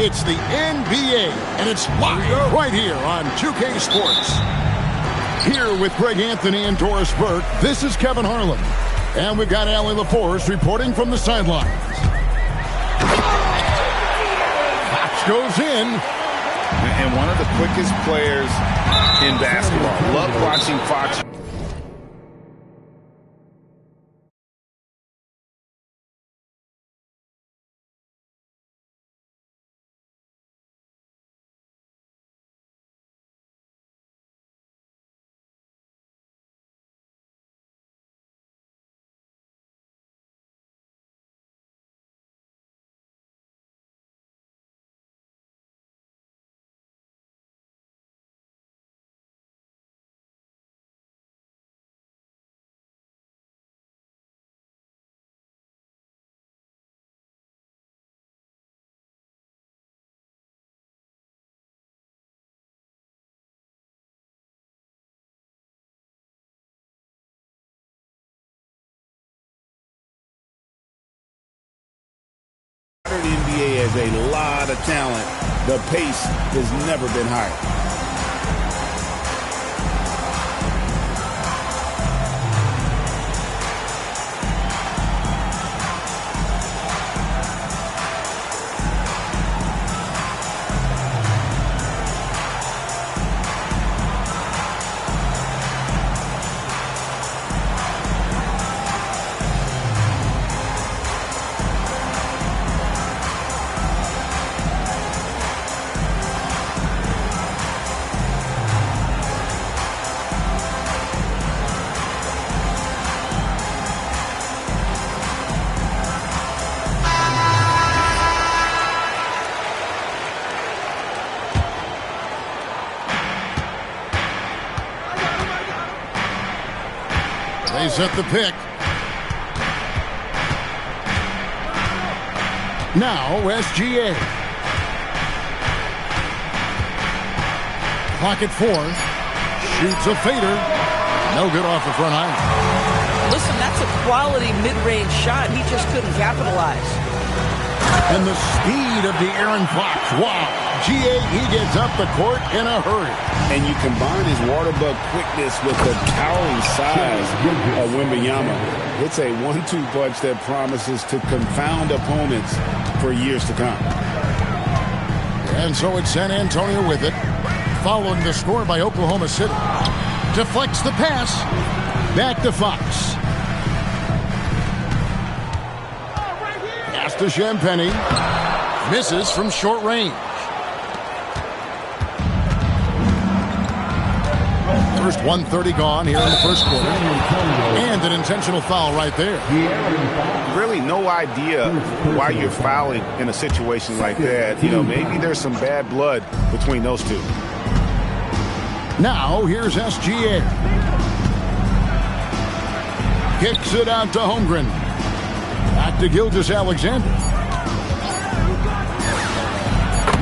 It's the NBA, and it's live right here on 2K Sports. Here with Greg Anthony and Doris Burke, this is Kevin Harlan. And we've got Allie LaForce reporting from the sidelines. Fox goes in. And one of the quickest players in basketball. Love watching Fox. The NBA has a lot of talent. The pace has never been higher. They set the pick. Now SGA. Pocket four. Shoots a fader. No good off the front iron. Listen, that's a quality mid-range shot. He just couldn't capitalize. And the speed of De'Aaron Fox. Wow. GA, he gets up the court in a hurry. And you combine his water bug quickness with the towering size of Wembanyama. It's a 1-2 punch that promises to confound opponents for years to come. And so it's San Antonio with it. Following the score by Oklahoma City. Deflects the pass. Back to Fox. Pass to Champagny. Misses from short range. First 1:30 gone here in the first quarter. And an intentional foul right there. Really no idea why you're fouling in a situation like that. You know, maybe there's some bad blood between those two. Now here's SGA. Kicks it out to Holmgren. Back to Gilgeous-Alexander.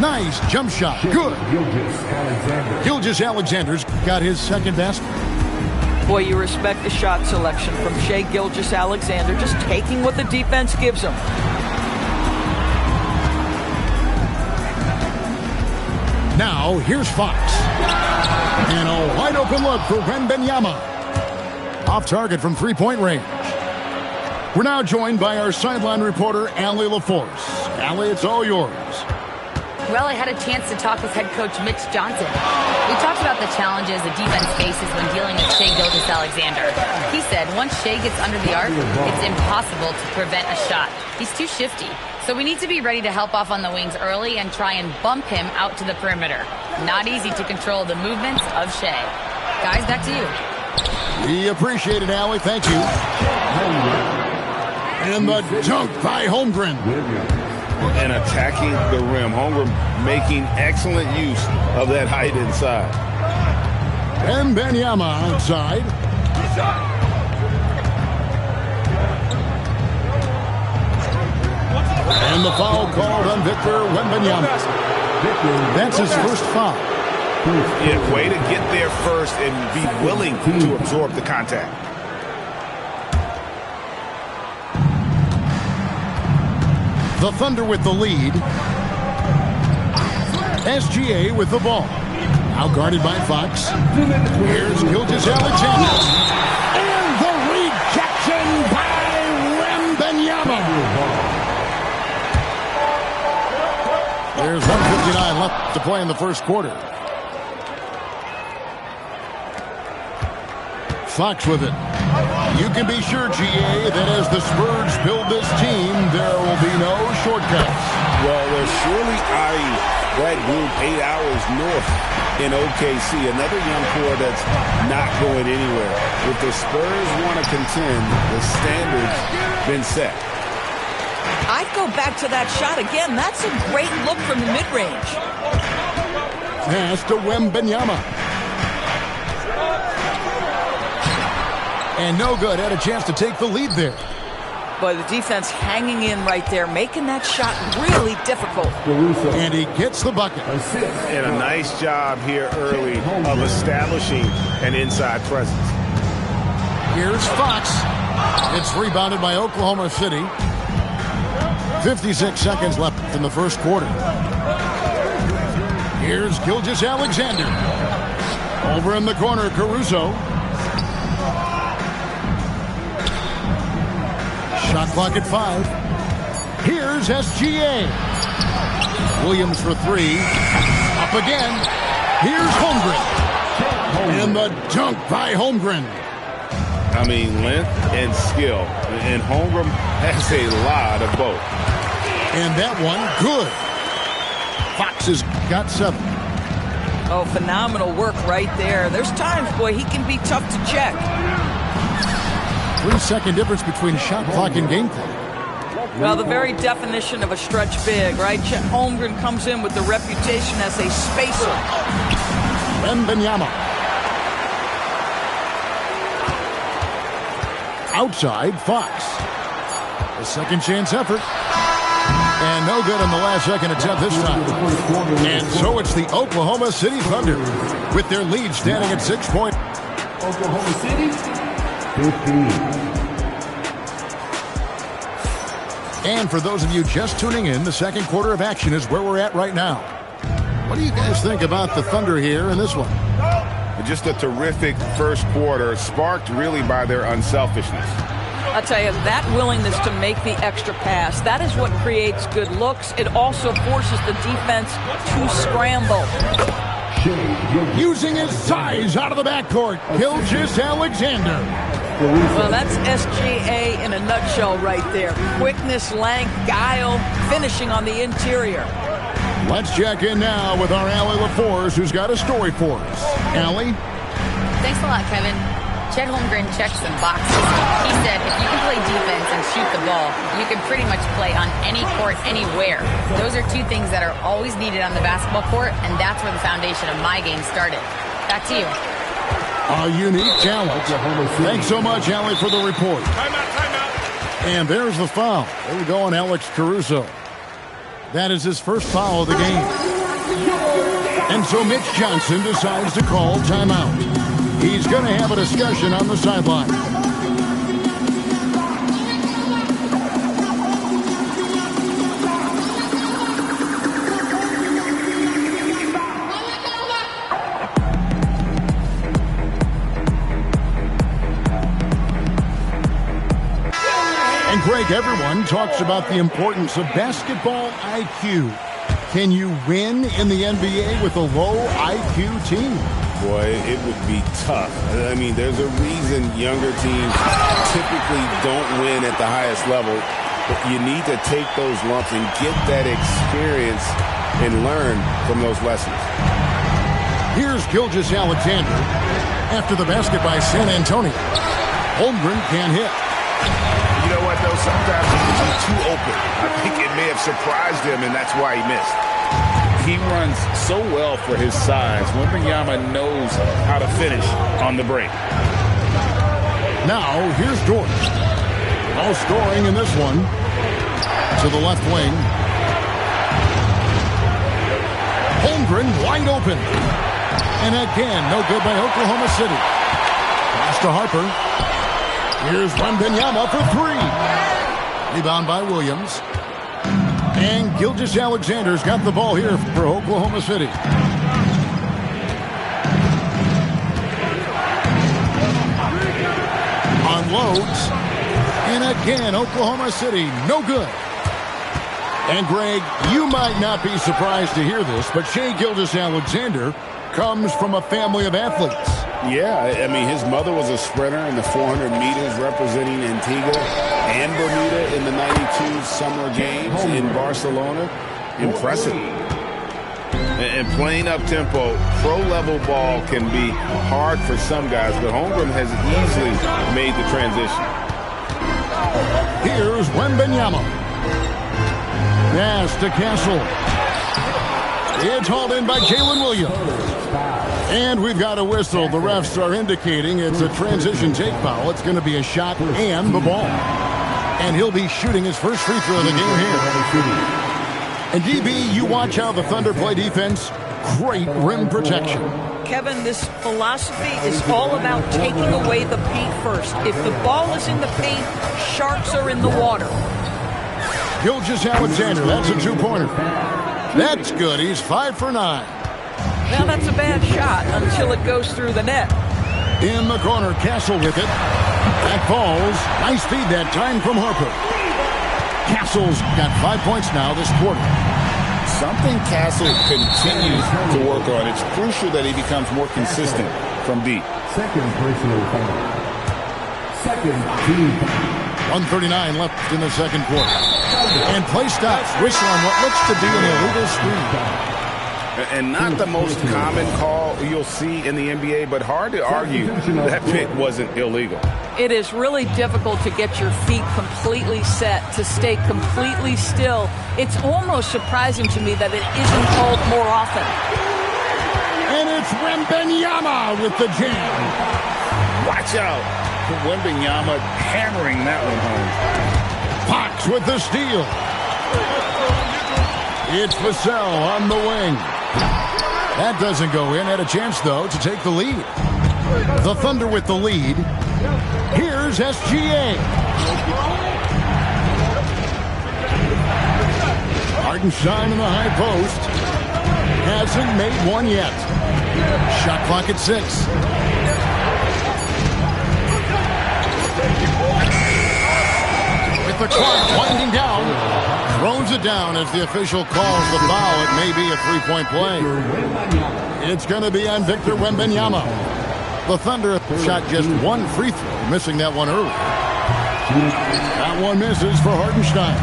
Nice jump shot. Good. Gilgeous-Alexander's got his second basket. Boy, you respect the shot selection from Shai Gilgeous-Alexander, just taking what the defense gives him. Now, here's Fox. And a wide open look for Wembanyama. Off target from three-point range. We're now joined by our sideline reporter, Allie LaForce. Allie, it's all yours. Well, I had a chance to talk with head coach Mitch Johnson. We talked about the challenges the defense faces when dealing with Shai Gilgeous-Alexander. He said once Shai gets under the arc, it's impossible to prevent a shot. He's too shifty. So we need to be ready to help off on the wings early and try and bump him out to the perimeter. Not easy to control the movements of Shai. Guys, back to you. We appreciate it, Allie. Thank you. And the dunk by Holmgren. And attacking the rim. Holmgren making excellent use of that height inside. Wembanyama outside. And the foul called on Victor Wembanyama. That's his first foul. Yeah, way to get there first and be willing to absorb the contact. The Thunder with the lead. SGA with the ball. Now guarded by Fox. Here's Gilgeous-Alexander. And the rejection by Wembanyama. There's 1:59 left to play in the first quarter. Fox with it. You can be sure, GA, that as the Spurs build this team, there will be no shortcuts. Well, they're surely eyeing that group 8 hours north in OKC. Another young core that's not going anywhere. If the Spurs want to contend, the standard's been set. I'd go back to that shot again. That's a great look from the mid-range. Pass to Wembanyama. And no good. Had a chance to take the lead there. But the defense hanging in right there, making that shot really difficult. And he gets the bucket. And a nice job here early of establishing an inside presence. Here's Fox. It's rebounded by Oklahoma City. 56 seconds left in the first quarter. Here's Gilgeous-Alexander. Over in the corner, Caruso. Shot clock at 5. Here's SGA. Williams for 3. Up again. Here's Holmgren. And the dunk by Holmgren. I mean, length and skill. And Holmgren has a lot of both. And that one, good. Fox has got 7. Oh, phenomenal work right there. There's times, boy, he can be tough to check. 3-second difference between shot clock and game clock. Well, the very definition of a stretch big, right? Chet Holmgren comes in with the reputation as a spacer. Wembanyama. Outside, Fox. A second chance effort. And no good on the last second attempt this time. And so it's the Oklahoma City Thunder with their lead standing at 6 points. Oklahoma City, 15. And for those of you just tuning in, the second quarter of action is where we're at right now. What do you guys think about the Thunder here in this one? Just a terrific first quarter, sparked really by their unselfishness. I'll tell you, that willingness to make the extra pass, that is what creates good looks. It also forces the defense to scramble. Using his size out of the backcourt, Gilgeous-Alexander. Well, that's SGA in a nutshell right there. Quickness, length, guile, finishing on the interior. Let's check in now with our Allie LaForce, who's got a story for us. Allie? Thanks a lot, Kevin. Chet Holmgren checked some boxes. He said if you can play defense and shoot the ball, you can pretty much play on any court, anywhere. Those are two things that are always needed on the basketball court, and that's where the foundation of my game started. Back to you. A unique talent. Thanks so much, Allie, for the report. Timeout. And there's the foul. There we go on Alex Caruso. That is his first foul of the game. And so Mitch Johnson decides to call timeout. He's going to have a discussion on the sideline. And Greg, everyone talks about the importance of basketball IQ. Can you win in the NBA with a low IQ team? Boy, it would be tough. I mean, there's a reason younger teams typically don't win at the highest level. But you need to take those lumps and get that experience and learn from those lessons. Here's Gilgeous-Alexander after the basket by San Antonio. Holmgren can't hit. You know what, though? Sometimes he can be too open. I think it may have surprised him, and that's why he missed. He runs so well for his size. Wembanyama knows how to finish on the break. Now, here's George. No scoring in this one. To the left wing. Holmgren wide open. And again, no good by Oklahoma City. Pass to Harper. Here's Wembanyama for 3. Rebound by Williams. And Gilgeous-Alexander's got the ball here for Oklahoma City. Unloads. And again, Oklahoma City, no good. And Greg, you might not be surprised to hear this, but Shai Gilgeous-Alexander comes from a family of athletes. Yeah, I mean, his mother was a sprinter in the 400 meters representing Antigua and Bermuda in the 92 Summer Games in Barcelona. Impressive. And playing up-tempo, pro-level ball can be hard for some guys, but Holmgren has easily made the transition. Here's Wembanyama. Pass to Castle. It's hauled in by Jalen Williams. And we've got a whistle. The refs are indicating it's a transition take foul. It's going to be a shot and the ball. And he'll be shooting his first free throw of the game here. And DB, you watch how the Thunder play defense. Great rim protection. Kevin, this philosophy is all about taking away the paint first. If the ball is in the paint, sharks are in the water. Gilgeous-Alexander, that's a two-pointer. That's good. He's 5 for 9. Now that's a bad shot until it goes through the net. In the corner, Castle with it. That falls. Nice feed that time from Harper. Castle's got 5 points now this quarter. Something Castle continues to work on. It's crucial that he becomes more consistent from deep. Second personal foul. Second team foul. 1:39 left in the second quarter. And play stops. Whistle on what looks to be an illegal screen. And not the most common call you'll see in the NBA, but hard to argue that pick wasn't illegal. It is really difficult to get your feet completely set, to stay completely still. It's almost surprising to me that it isn't called more often. And it's Wembanyama with the jam. Watch out. Wembanyama hammering that one home. Fox with the steal. It's Vassell on the wing. That doesn't go in. Had a chance, though, to take the lead. The Thunder with the lead. Here's SGA. Hartenstein in the high post. Hasn't made one yet. Shot clock at 6. With the clock winding down, throws it down as the official calls the foul. It may be a three-point play. It's going to be on Victor Wembanyama. The Thunder shot just one free throw, missing that one early. That one misses for Hartenstein.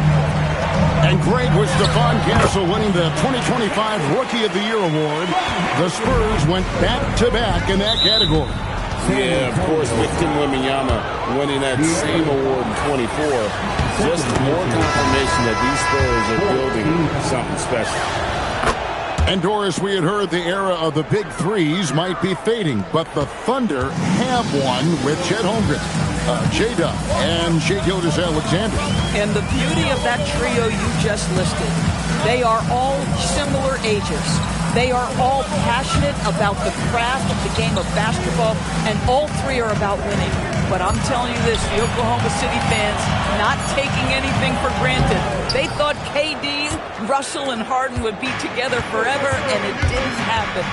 And great was Stephon Castle winning the 2025 Rookie of the Year award. The Spurs went back-to-back in that category. Yeah, of course, Victor Wembanyama winning that same award in 24. Just more confirmation that these Spurs are building something special. And Doris, we had heard the era of the big threes might be fading, but the Thunder have one with Chet Holmgren, J-Dub, and Shai Gilgeous-Alexander. And the beauty of that trio you just listed, they are all similar ages. They are all passionate about the craft of the game of basketball, and all three are about winning. But I'm telling you this, the Oklahoma City fans not taking anything for granted. They thought KD, Russell, and Harden would be together forever, and it didn't happen.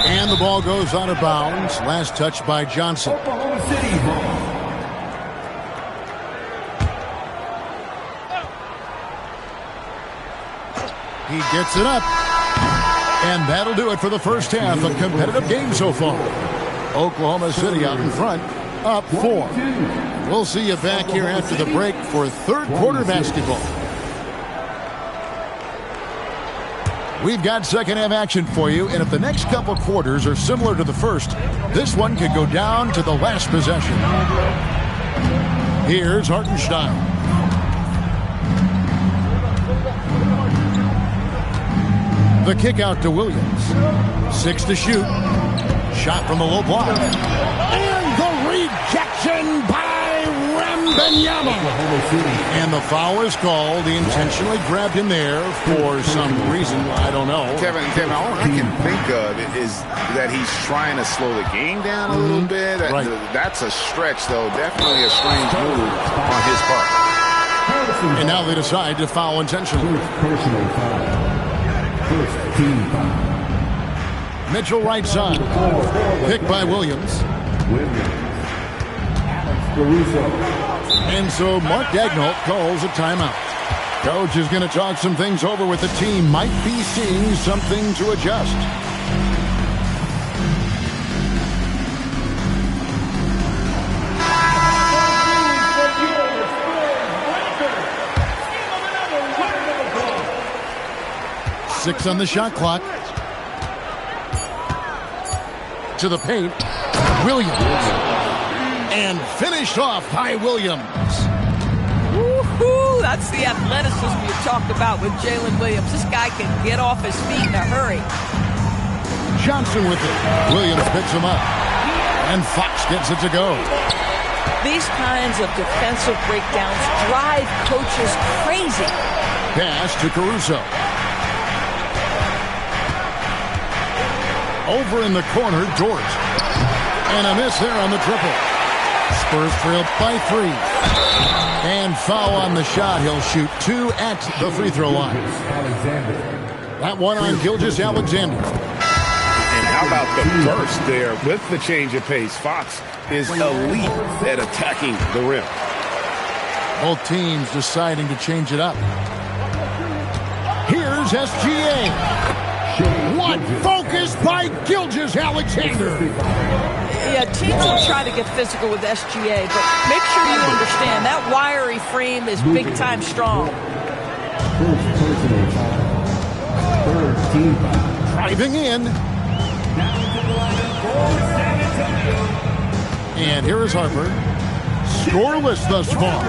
And the ball goes out of bounds. Last touch by Johnson. Oklahoma City ball. He gets it up. And that'll do it for the first half. A competitive game so far. Oklahoma City out in front, up 4. We'll see you back here after the break for third quarter basketball. We've got second half action for you, and if the next couple quarters are similar to the first, this one could go down to the last possession. Here's Hartenstein. The kick out to Williams. 6 to shoot. Shot from the low block. And the rejection by Wembanyama. And the foul is called. He intentionally grabbed him there for some reason. I don't know. Kevin, all I can think of is that he's trying to slow the game down a little bit. Right. That's a stretch, though. Definitely a strange move on his part. And now they decide to foul intentionally. First personal foul. First team foul. Mitchell right side. Picked by Williams. Alex Caruso. And so Mark Daigneault calls a timeout. Coach is going to talk some things over with the team. Might be seeing something to adjust. Six on the shot clock. To the paint. Williams. And finished off by Williams. Woohoo! That's the athleticism you talked about with Jalen Williams. This guy can get off his feet in a hurry. Johnson with it. Williams picks him up. And Fox gets it to go. These kinds of defensive breakdowns drive coaches crazy. Pass to Caruso. Over in the corner, Dort. And a miss there on the triple. Spurs trail by 3. And foul on the shot. He'll shoot 2 at the free throw line. That one on Gilgeous-Alexander. And how about the burst there with the change of pace? Fox is elite at attacking the rim. Both teams deciding to change it up. Here's SGA. What focus by Gilgeous-Alexander. Yeah, teams will try to get physical with SGA, but make sure you understand that wiry frame is big-time strong. First personal foul. Third team foul. Driving in. And here is Harper. Scoreless thus far.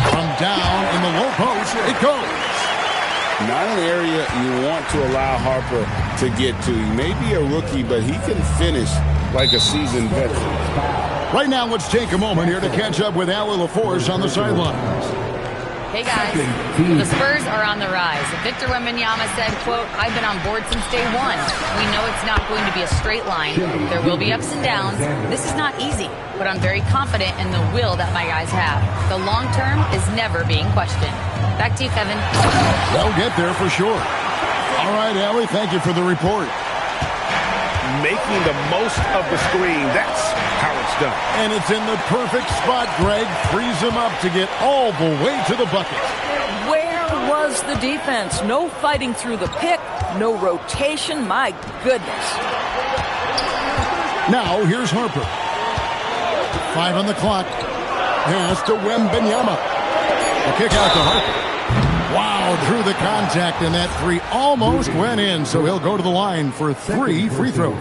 From down in the low post, it goes. Not an area you want to allow Harper to get to. He may be a rookie, but he can finish like a seasoned veteran. Right now, let's take a moment here to catch up with Allie LaForce on the sidelines. Hey guys, the Spurs are on the rise. Victor Wembanyama said, quote, "I've been on board since day one. We know it's not going to be a straight line. There will be ups and downs. This is not easy, but I'm very confident in the will that my guys have. The long term is never being questioned." Back to you, Kevin. They'll get there for sure. All right, Allie, thank you for the report. Making the most of the screen. That's how it's done. And it's in the perfect spot, Greg. Frees him up to get all the way to the bucket. Where was the defense? No fighting through the pick, no rotation. My goodness. Now, here's Harper. 5 on the clock. Pass to Wembanyama. A kick out to Harper. Wow, through the contact, and that 3 almost went in, so he'll go to the line for 3 free throws.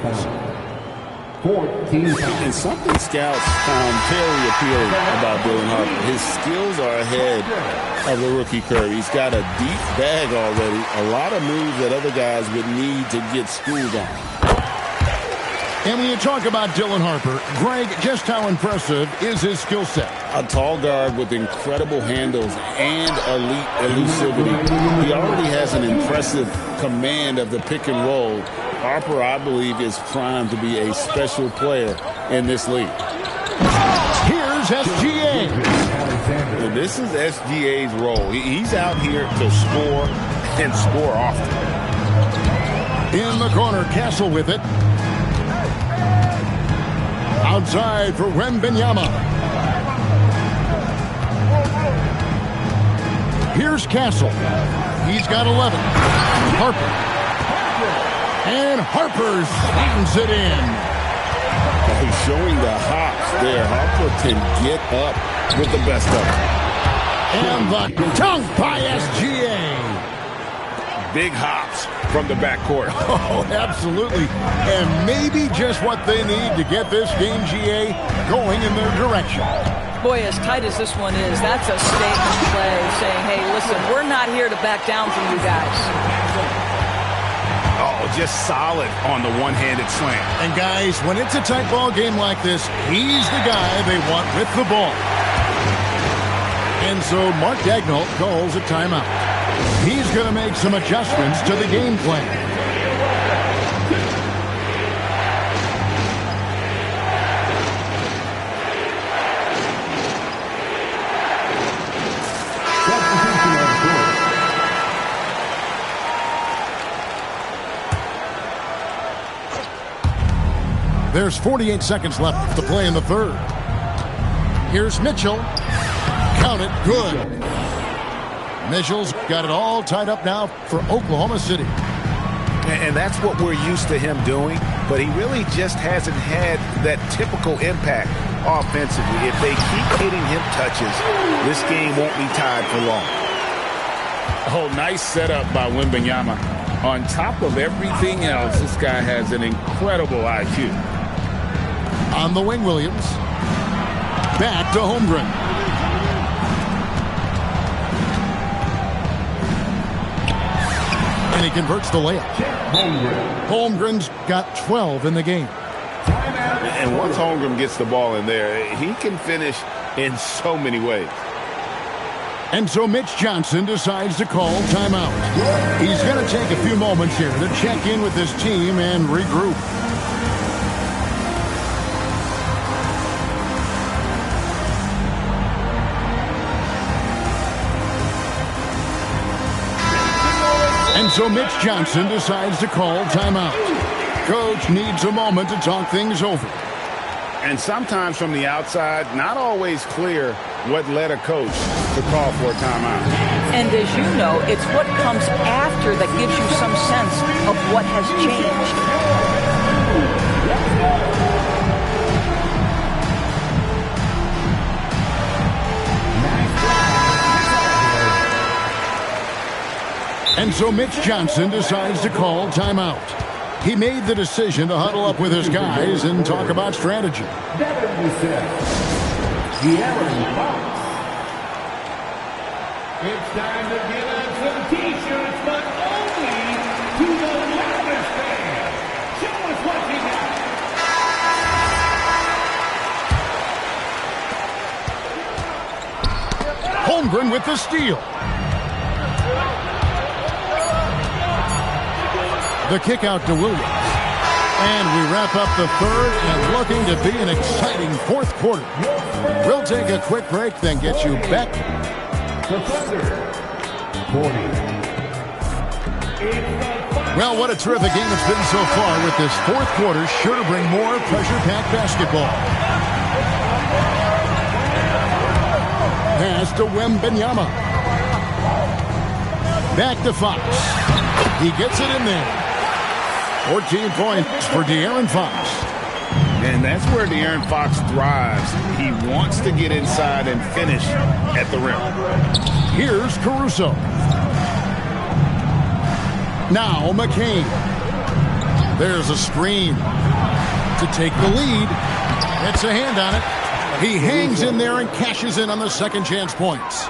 And something scouts found very appealing about Dylan Harper. His skills are ahead of the rookie curve. He's got a deep bag already, a lot of moves that other guys would need to get schooled on. And when you talk about Dylan Harper, Greg, just how impressive is his skill set? A tall guard with incredible handles and elite elusivity. He already has an impressive command of the pick and roll. Harper, I believe, is primed to be a special player in this league. Here's SGA. And this is SGA's role. He's out here to score and score often. In the corner, Castle with it. Outside for Wembanyama. Here's Castle. He's got 11. Harper. And Harper slams it in. He's showing the hops there. Harper can get up with the best of them. And the dunk by SGA. Big hops from the backcourt. Oh, absolutely. And maybe just what they need to get this game, GA, going in their direction. Boy, as tight as this one is, that's a statement play saying, hey, listen, we're not here to back down from you guys. Oh, just solid on the one-handed slam. And guys, when it's a tight ball game like this, he's the guy they want with the ball. And so Mark Daigneault calls a timeout. He's going to make some adjustments to the game plan. There's 48 seconds left to play in the third. Here's Mitchell. Count it. Good. Mitchell's got it all tied up now for Oklahoma City. And that's what we're used to him doing, but he really just hasn't had that typical impact offensively. If they keep hitting him touches, this game won't be tied for long. Oh, nice setup by Wembanyama. On top of everything else, this guy has an incredible IQ. On the wing, Williams. Back to Holmgren. And he converts the layup. Holmgren's got 12 in the game. And once Holmgren gets the ball in there, he can finish in so many ways. And so Mitch Johnson decides to call timeout. He's going to take a few moments here to check in with his team and regroup. And so Mitch Johnson decides to call timeout. Coach needs a moment to talk things over. And sometimes from the outside, not always clear what led a coach to call for a timeout. And as you know, it's what comes after that gives you some sense of what has changed. And so Mitch Johnson decides to call timeout. He made the decision to huddle up with his guys and talk about strategy. It's time to give out some T-shirts, but only to the loudest fan. Show us what you got. Holmgren with the steal. The kick out to Williams. And we wrap up the third and looking to be an exciting fourth quarter. We'll take a quick break, then get you back. Well, what a terrific game it's been so far with this fourth quarter. Sure to bring more pressure-packed basketball. Pass to Wembanyama. Back to Fox. He gets it in there. 14 points for De'Aaron Fox. And that's where De'Aaron Fox thrives. He wants to get inside and finish at the rim. Here's Caruso. Now McCain. There's a screen to take the lead. It's a hand on it. He hangs in there and cashes in on the second chance points.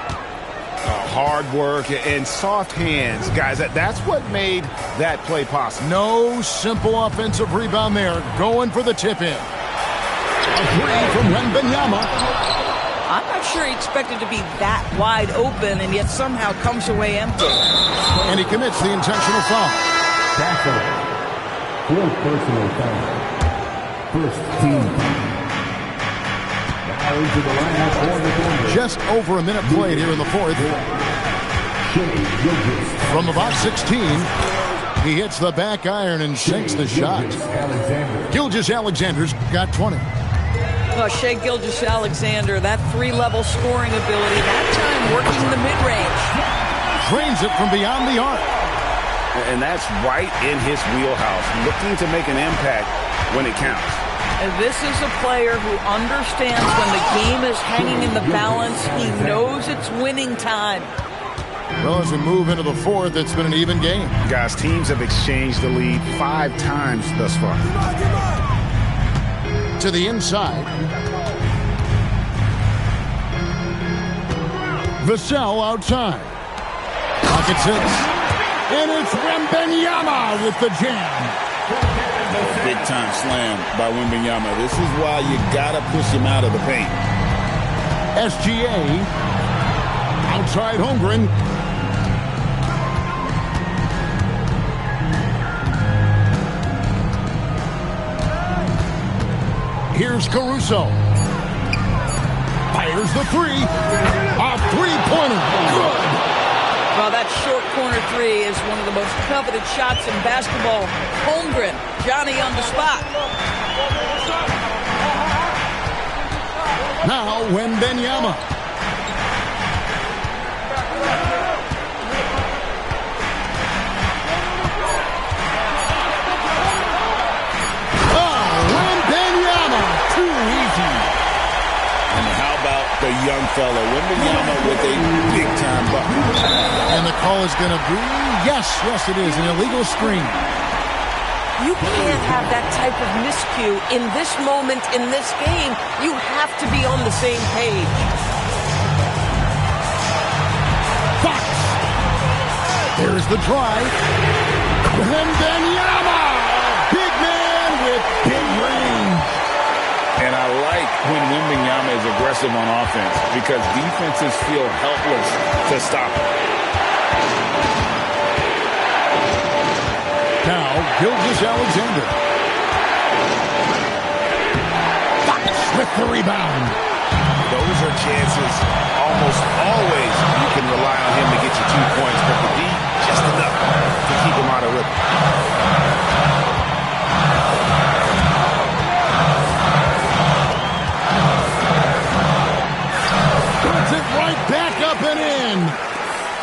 Hard work and soft hands, guys. That's what made that play possible. No simple offensive rebound there. Going for the tip-in. A three from Wembanyama. I'm not sure he expected to be that wide open and yet somehow comes away empty. And he commits the intentional foul. Fourth personal foul. First team. Into the lineup for the Thunder. Just over a minute played here in the fourth. From about 16, he hits the back iron and sinks the shot. Gilgeous-Alexander's got 20. Well, Shai Gilgeous-Alexander, that three-level scoring ability, that time working the mid-range. Drains it from beyond the arc. And that's right in his wheelhouse, looking to make an impact when it counts. And this is a player who understands when the game is hanging in the balance. He knows it's winning time. Well, as we move into the fourth, it's been an even game. Guys, teams have exchanged the lead 5 times thus far. To the inside. Vassell outside. Pocket 6. And it's Wembanyama with the jam. Big-time slam by Wembanyama. This is why you got to push him out of the paint. SGA. Outside Holmgren. Here's Caruso. Fires the three. A three-pointer. Good. Well, that short corner three is one of the most coveted shots in basketball. Holmgren, Johnny on the spot. Now Wembanyama. Oh, Wembanyama. Too easy. And how about the young fella, Wembanyama, with a big-time bucket. And the call is going to be, yes, it is, an illegal screen. You can't have that type of miscue in this moment, in this game. You have to be on the same page. Fox. There's the drive. Wembanyama. Big man with big range. And I like when Wembanyama is aggressive on offense because defenses feel helpless to stop him. Now, Gilgeous-Alexander. Fox with the rebound. Those are chances almost always you can rely on him to get you 2 points, but the D, just enough to keep him out of rhythm. Puts it right back up and in.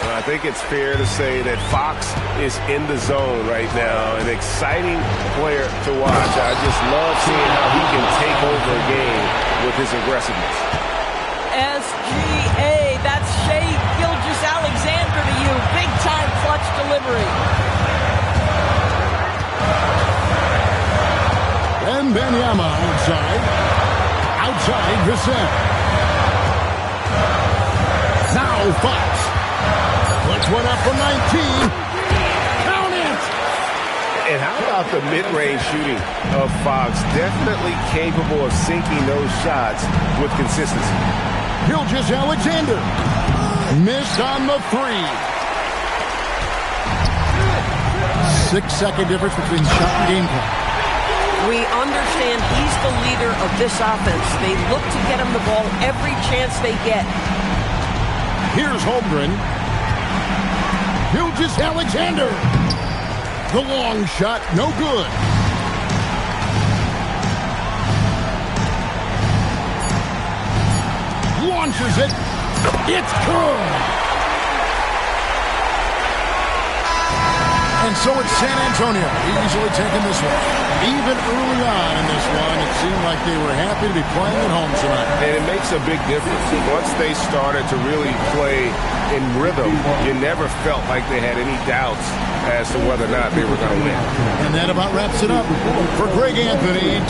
I think it's fair to say that Fox is in the zone right now, an exciting player to watch. I just love seeing how he can take over a game with his aggressiveness. SGA, that's Shai Gilgeous-Alexander to you. Big-time clutch delivery. Wembanyama outside Vicente. Now Fox. Puts one up from 19. Count it! And how about the mid-range shooting of Fox? Definitely capable of sinking those shots with consistency. Gilgeous-Alexander. Missed on the 3. 6-second difference between shot and game clock. We understand he's the leader of this offense. They look to get him the ball every chance they get. Here's Holmgren. Gilgeous-Alexander. The long shot, no good. Launches it. It's good. And so it's San Antonio easily taking this one. Even early on in this one, it seemed like they were happy to be playing at home tonight. And it makes a big difference. Once they started to really play in rhythm, you never felt like they had any doubts as to whether or not they were going to win. And that about wraps it up. For Greg Anthony,